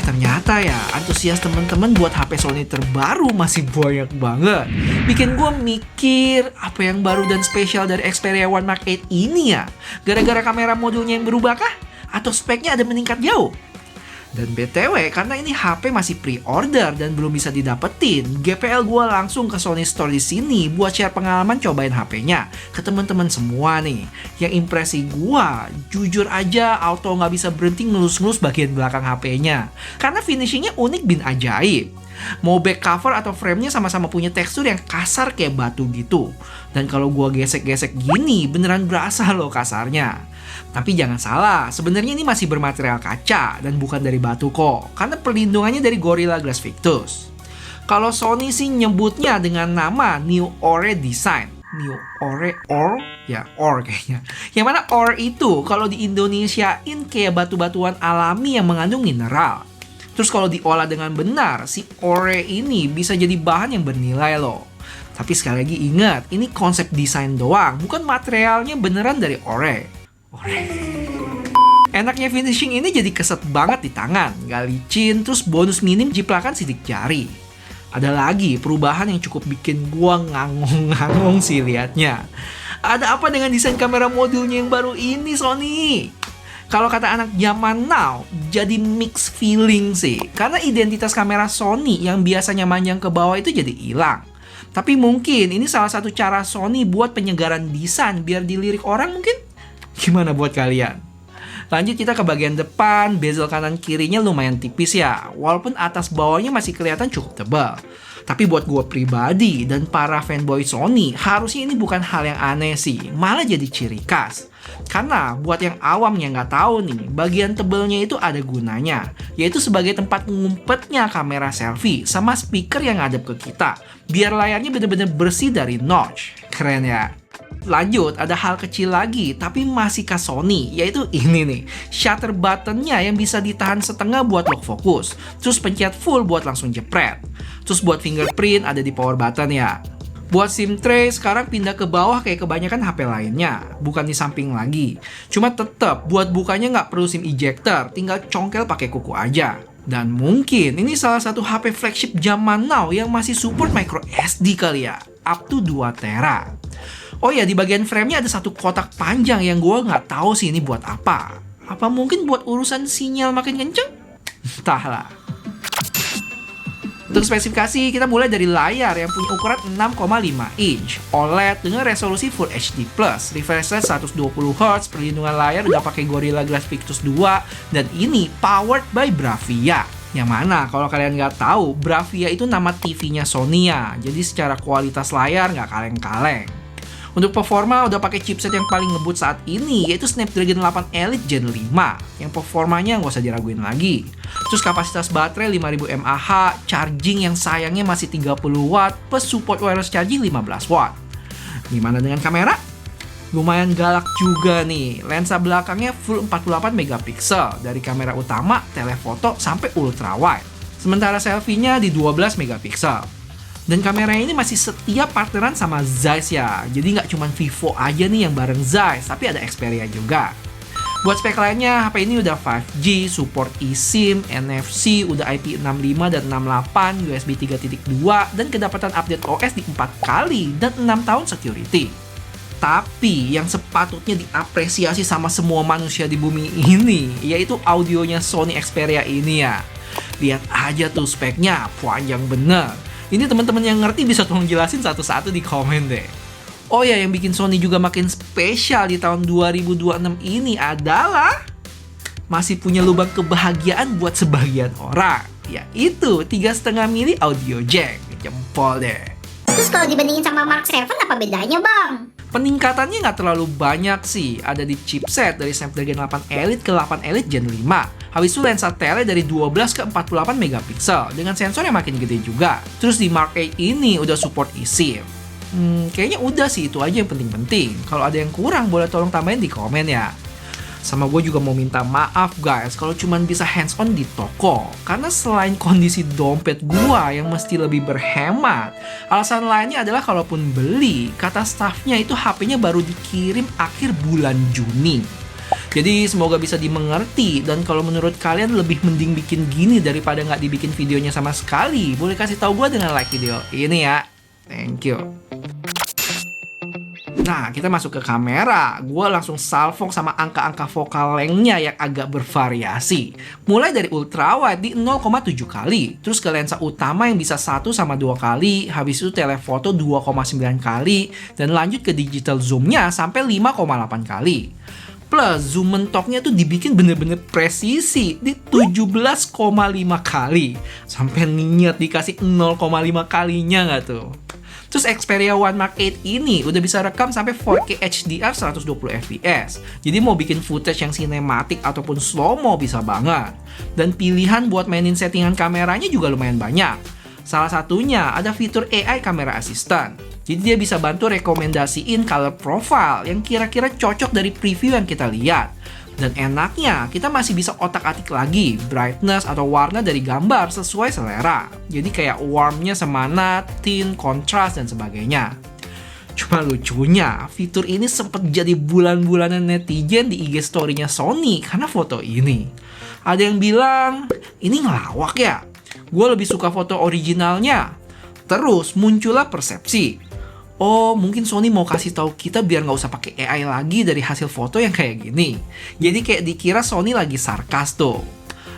Ternyata ya, antusias temen-temen buat HP Sony terbaru masih banyak banget. Bikin gue mikir, apa yang baru dan spesial dari Xperia One Mark 8 ini ya? Gara-gara kamera modulnya yang berubah kah? Atau speknya ada meningkat jauh? Dan BTW, karena ini HP masih pre-order dan belum bisa didapetin, GPL gue langsung ke Sony Store di sini buat share pengalaman cobain HP-nya ke teman-teman semua nih. Yang impresi gue, jujur aja auto nggak bisa berhenti ngelus-ngelus bagian belakang HP-nya. Karena finishingnya unik bin ajaib. Mau back cover atau frame-nya sama-sama punya tekstur yang kasar kayak batu gitu. Dan kalau gua gesek-gesek gini, beneran berasa loh kasarnya. Tapi jangan salah, sebenarnya ini masih bermaterial kaca dan bukan dari batu kok, karena perlindungannya dari Gorilla Glass Victus. Kalau Sony sih nyebutnya dengan nama New Ore Design. New Ore, Or kayaknya. Yang mana Or itu kalau di Indonesiain kayak batu-batuan alami yang mengandung mineral. Terus kalau diolah dengan benar, si ore ini bisa jadi bahan yang bernilai loh. Tapi sekali lagi ingat, ini konsep desain doang, bukan materialnya beneran dari ore. Enaknya finishing ini jadi keset banget di tangan, gak licin, terus bonus minim jiplakan sidik jari. Ada lagi perubahan yang cukup bikin gua ngangong-ngangong sih liatnya. Ada apa dengan desain kamera modulnya yang baru ini Sony? Kalau kata anak zaman now, jadi mixed feeling sih. Karena identitas kamera Sony yang biasanya manjang ke bawah itu jadi hilang. Tapi mungkin ini salah satu cara Sony buat penyegaran desain biar dilirik orang mungkin. Gimana buat kalian? Lanjut kita ke bagian depan, bezel kanan kirinya lumayan tipis ya. Walaupun atas bawahnya masih kelihatan cukup tebal. Tapi buat gue pribadi dan para fanboy Sony, harusnya ini bukan hal yang aneh sih. Malah jadi ciri khas. Karena buat yang awam yang nggak tahu nih, bagian tebelnya itu ada gunanya. Yaitu sebagai tempat ngumpetnya kamera selfie sama speaker yang ngadep ke kita. Biar layarnya bener-bener bersih dari notch. Keren ya? Lanjut, ada hal kecil lagi, tapi masih khas Sony, yaitu ini nih, shutter buttonnya yang bisa ditahan setengah buat lock fokus, terus pencet full buat langsung jepret. Terus buat fingerprint ada di power button ya. Buat SIM tray sekarang pindah ke bawah kayak kebanyakan HP lainnya, bukan di samping lagi. Cuma tetap buat bukanya nggak perlu SIM ejector, tinggal congkel pakai kuku aja. Dan mungkin ini salah satu HP flagship zaman now yang masih support micro SD kali ya, up to 2 tera. Oh ya, di bagian frame-nya ada satu kotak panjang yang gue nggak tahu sih ini buat apa. Apa mungkin buat urusan sinyal makin kenceng? Entahlah. Untuk spesifikasi, kita mulai dari layar yang punya ukuran 6,5 inch, OLED dengan resolusi Full HD+, refresh rate 120Hz, perlindungan layar udah pakai Gorilla Glass Victus 2, dan ini powered by Bravia. Yang mana kalau kalian nggak tahu, Bravia itu nama TV-nya Sony ya, jadi secara kualitas layar nggak kaleng-kaleng. Untuk performa udah pakai chipset yang paling ngebut saat ini, yaitu Snapdragon 8 Elite Gen 5 yang performanya nggak usah diraguin lagi. Terus kapasitas baterai 5000 mAh, charging yang sayangnya masih 30 watt plus support wireless charging 15 watt. Gimana dengan kamera? Lumayan galak juga nih. Lensa belakangnya full 48 megapiksel dari kamera utama, telefoto sampai ultra wide. Sementara selfie-nya di 12 megapiksel. Dan kamera ini masih setia partneran sama Zeiss ya. Jadi nggak cuma Vivo aja nih yang bareng Zeiss, tapi ada Xperia juga. Buat spek lainnya, HP ini udah 5G, support eSIM, NFC, udah IP65 dan 68, USB 3.2, dan kedapatan update OS di 4 kali, dan 6 tahun security. Tapi yang sepatutnya diapresiasi sama semua manusia di bumi ini, yaitu audionya Sony Xperia ini ya. Lihat aja tuh speknya, panjang bener. Ini teman-teman yang ngerti bisa tolong jelasin satu-satu di komen deh. Oh ya, yang bikin Sony juga makin spesial di tahun 2026 ini adalah masih punya lubang kebahagiaan buat sebagian orang, yaitu 3,5 mili audio jack. Jempol deh. Terus kalau dibandingin sama Mark 7 apa bedanya bang? Peningkatannya nggak terlalu banyak sih. Ada di chipset dari Snapdragon 8 Elite ke 8 Elite Gen 5. Habis itu lensa tele dari 12 ke 48 megapiksel dengan sensor yang makin gede juga. Terus di Mark 8 ini udah support eSIM. Kayaknya udah sih, itu aja yang penting-penting. Kalau ada yang kurang boleh tolong tambahin di komen ya. Sama gue juga mau minta maaf guys kalau cuman bisa hands on di toko. Karena selain kondisi dompet gue yang mesti lebih berhemat, alasan lainnya adalah kalaupun beli, kata staffnya itu HP-nya baru dikirim akhir bulan Juni. Jadi semoga bisa dimengerti, dan kalau menurut kalian lebih mending bikin gini daripada nggak dibikin videonya sama sekali, boleh kasih tahu gue dengan like video ini ya. Thank you. Nah, kita masuk ke kamera. Gue langsung salvok sama angka-angka focal length-nya yang agak bervariasi. Mulai dari ultrawide di 0,7 kali, terus ke lensa utama yang bisa 1 sama 2 kali, habis itu telefoto 2,9 kali, dan lanjut ke digital zoom-nya sampai 5,8 kali. Plus, zoom mentoknya tuh dibikin bener-bener presisi di 17,5 kali. Sampai niat dikasih 0,5 kalinya nggak tuh? Terus Xperia One Mark 8 ini udah bisa rekam sampai 4K HDR 120 fps. Jadi mau bikin footage yang sinematik ataupun slow-mo bisa banget. Dan pilihan buat mainin settingan kameranya juga lumayan banyak. Salah satunya ada fitur AI Camera Assistant. Jadi dia bisa bantu rekomendasiin color profile yang kira-kira cocok dari preview yang kita lihat. Dan enaknya, kita masih bisa otak-atik lagi brightness atau warna dari gambar sesuai selera. Jadi kayak warmnya semana, tint, kontras, dan sebagainya. Cuma lucunya, fitur ini sempat jadi bulan-bulanan netizen di IG story-nya Sony karena foto ini. Ada yang bilang, ini ngelawak ya? Gue lebih suka foto originalnya. Terus muncullah persepsi, oh, mungkin Sony mau kasih tahu kita biar nggak usah pakai AI lagi dari hasil foto yang kayak gini. Jadi kayak dikira Sony lagi sarkas tuh.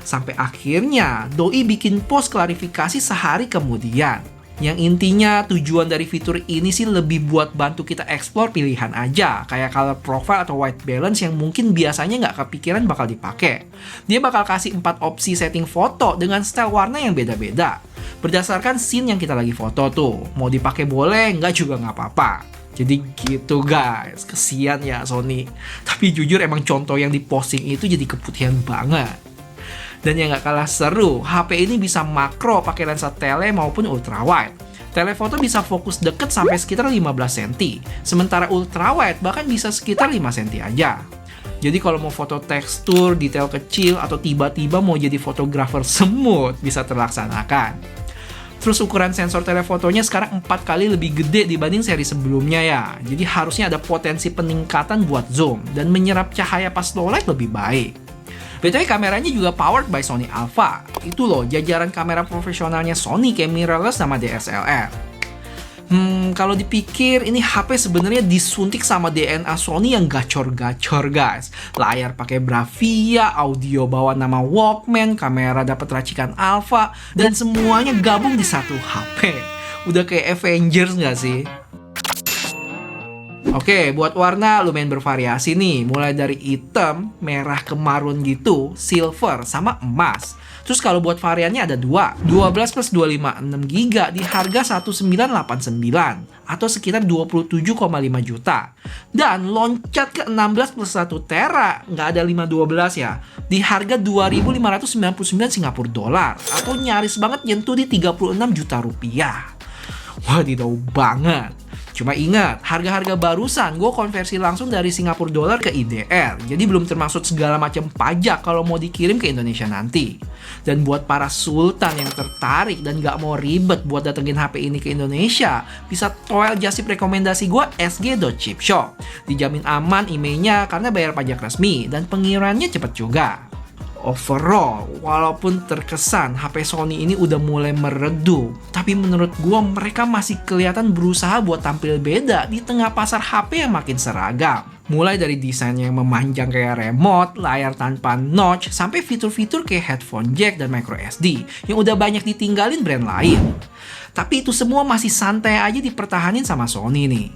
Sampai akhirnya Doi bikin post klarifikasi sehari kemudian. Yang intinya tujuan dari fitur ini sih lebih buat bantu kita explore pilihan aja, kayak color profile atau white balance yang mungkin biasanya nggak kepikiran bakal dipakai. Dia bakal kasih 4 opsi setting foto dengan style warna yang beda-beda. Berdasarkan scene yang kita lagi foto tuh, mau dipakai boleh, nggak juga nggak apa-apa. Jadi gitu guys, kesian ya Sony. Tapi jujur emang contoh yang diposting itu jadi keputihan banget. Dan yang gak kalah seru, HP ini bisa makro pakai lensa tele maupun ultrawide. Telefoto bisa fokus deket sampai sekitar 15 cm, sementara ultrawide bahkan bisa sekitar 5 cm aja. Jadi kalau mau foto tekstur, detail kecil, atau tiba-tiba mau jadi fotografer semut, bisa terlaksanakan. Terus ukuran sensor telefotonya sekarang 4 kali lebih gede dibanding seri sebelumnya ya. Jadi harusnya ada potensi peningkatan buat zoom, dan menyerap cahaya pas low light lebih baik. BTW kameranya juga powered by Sony Alpha. Itu loh jajaran kamera profesionalnya Sony kayak mirrorless sama DSLR. Kalau dipikir ini HP sebenarnya disuntik sama DNA Sony yang gacor-gacor guys. Layar pakai Bravia, audio bawa nama Walkman, kamera dapat racikan Alpha, dan semuanya gabung di satu HP. Udah kayak Avengers nggak sih? Oke, buat warna lumayan bervariasi nih. Mulai dari hitam, merah ke marun gitu, silver, sama emas. Terus kalau buat variannya ada 2. 12 plus 256 GB di harga 1989 atau sekitar 27,5 juta. Dan loncat ke 16 plus 1 tera, nggak ada 512 ya, di harga 2.599 Singapura dolar atau nyaris banget nyentuh di 36 juta rupiah. Wadidaw banget. Cuma ingat, harga-harga barusan gue konversi langsung dari Singapura dolar ke IDR. Jadi belum termasuk segala macam pajak kalau mau dikirim ke Indonesia nanti. Dan buat para sultan yang tertarik dan gak mau ribet buat datengin HP ini ke Indonesia, bisa toel jasip rekomendasi gue sg.chipshop. Dijamin aman emailnya karena bayar pajak resmi dan pengirimannya cepet juga. Overall, walaupun terkesan HP Sony ini udah mulai meredup, tapi menurut gua mereka masih kelihatan berusaha buat tampil beda di tengah pasar HP yang makin seragam. Mulai dari desainnya yang memanjang kayak remote, layar tanpa notch, sampai fitur-fitur kayak headphone jack dan micro SD yang udah banyak ditinggalin brand lain. Tapi itu semua masih santai aja dipertahanin sama Sony nih.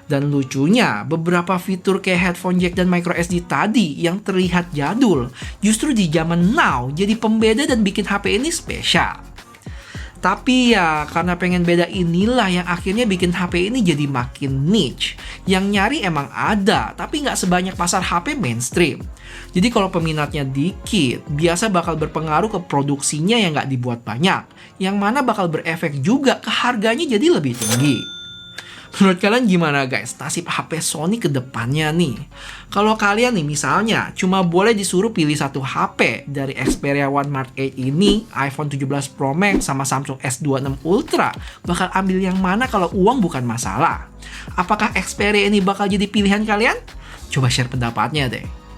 Dan lucunya, beberapa fitur kayak headphone jack dan micro SD tadi yang terlihat jadul, justru di zaman now jadi pembeda dan bikin HP ini spesial. Tapi ya, karena pengen beda inilah yang akhirnya bikin HP ini jadi makin niche. Yang nyari emang ada, tapi nggak sebanyak pasar HP mainstream. Jadi kalau peminatnya dikit, biasa bakal berpengaruh ke produksinya yang nggak dibuat banyak. Yang mana bakal berefek juga ke harganya jadi lebih tinggi. Menurut kalian gimana guys, nasib HP Sony ke depannya nih? Kalau kalian nih misalnya cuma boleh disuruh pilih satu HP dari Xperia One Mark 8 ini, iPhone 17 Pro Max sama Samsung S26 Ultra, bakal ambil yang mana kalau uang bukan masalah? Apakah Xperia ini bakal jadi pilihan kalian? Coba share pendapatnya deh.